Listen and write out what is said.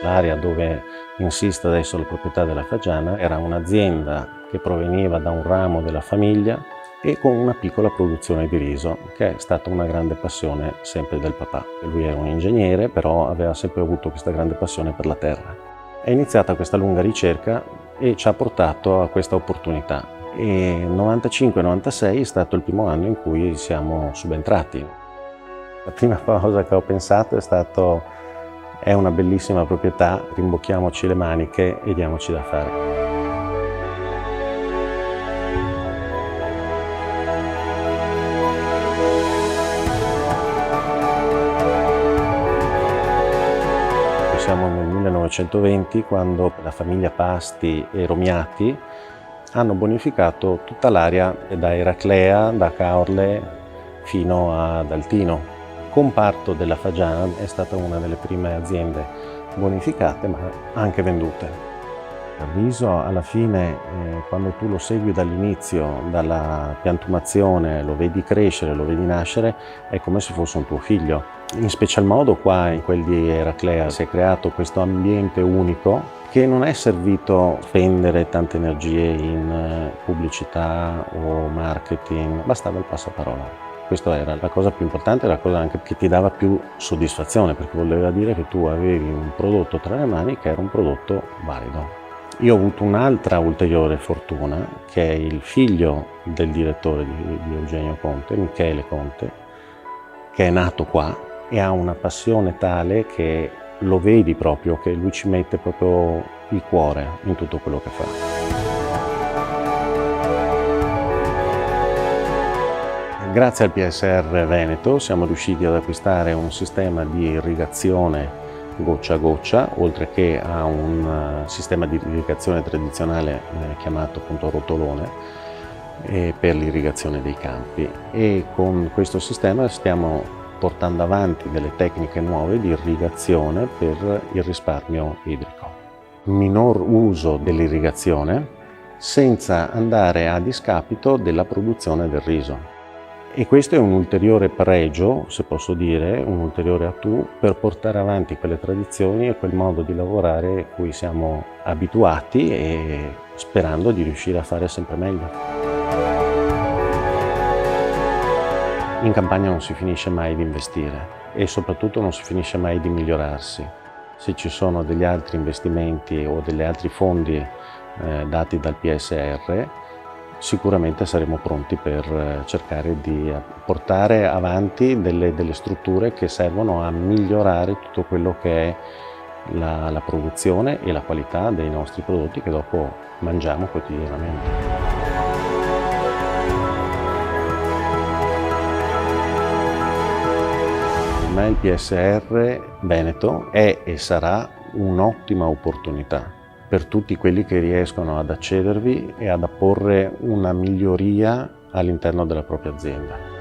L'area dove insiste adesso la proprietà della Fagiana era un'azienda che proveniva da un ramo della famiglia e con una piccola produzione di riso, che è stata una grande passione sempre del papà. Lui era un ingegnere, però aveva sempre avuto questa grande passione per la terra. È iniziata questa lunga ricerca e ci ha portato a questa opportunità. E 95-96 è stato il primo anno in cui siamo subentrati. La prima cosa che ho pensato è stato: è una bellissima proprietà, rimbocchiamoci le maniche e diamoci da fare. Siamo nel 1920, quando la famiglia Pasti e Romiati hanno bonificato tutta l'area da Eraclea, da Caorle fino ad Altino. Il comparto della Fagiana è stata una delle prime aziende bonificate, ma anche vendute. Il riso alla fine, quando tu lo segui dall'inizio, dalla piantumazione, lo vedi crescere, lo vedi nascere, è come se fosse un tuo figlio. In special modo qua in quel di Eraclea si è creato questo ambiente unico che non è servito a spendere tante energie in pubblicità o marketing, bastava il passaparola. Questa era la cosa più importante, la cosa anche che ti dava più soddisfazione, perché voleva dire che tu avevi un prodotto tra le mani che era un prodotto valido. Io ho avuto un'altra ulteriore fortuna, che è il figlio del direttore di Eugenio Conte, Michele Conte, che è nato qua e ha una passione tale che lo vedi proprio, che lui ci mette proprio il cuore in tutto quello che fa. Grazie al PSR Veneto siamo riusciti ad acquistare un sistema di irrigazione goccia a goccia, oltre che a un sistema di irrigazione tradizionale chiamato appunto rotolone per l'irrigazione dei campi, e con questo sistema stiamo portando avanti delle tecniche nuove di irrigazione per il risparmio idrico. Minor uso dell'irrigazione senza andare a discapito della produzione del riso. E questo è un ulteriore pregio, se posso dire, un ulteriore attù per portare avanti quelle tradizioni e quel modo di lavorare a cui siamo abituati, e sperando di riuscire a fare sempre meglio. In campagna non si finisce mai di investire e soprattutto non si finisce mai di migliorarsi. Se ci sono degli altri investimenti o degli altri fondi dati dal PSR, sicuramente saremo pronti per cercare di portare avanti delle strutture che servono a migliorare tutto quello che è la produzione e la qualità dei nostri prodotti che dopo mangiamo quotidianamente. Per me il PSR Veneto è e sarà un'ottima opportunità per tutti quelli che riescono ad accedervi e ad apporre una miglioria all'interno della propria azienda.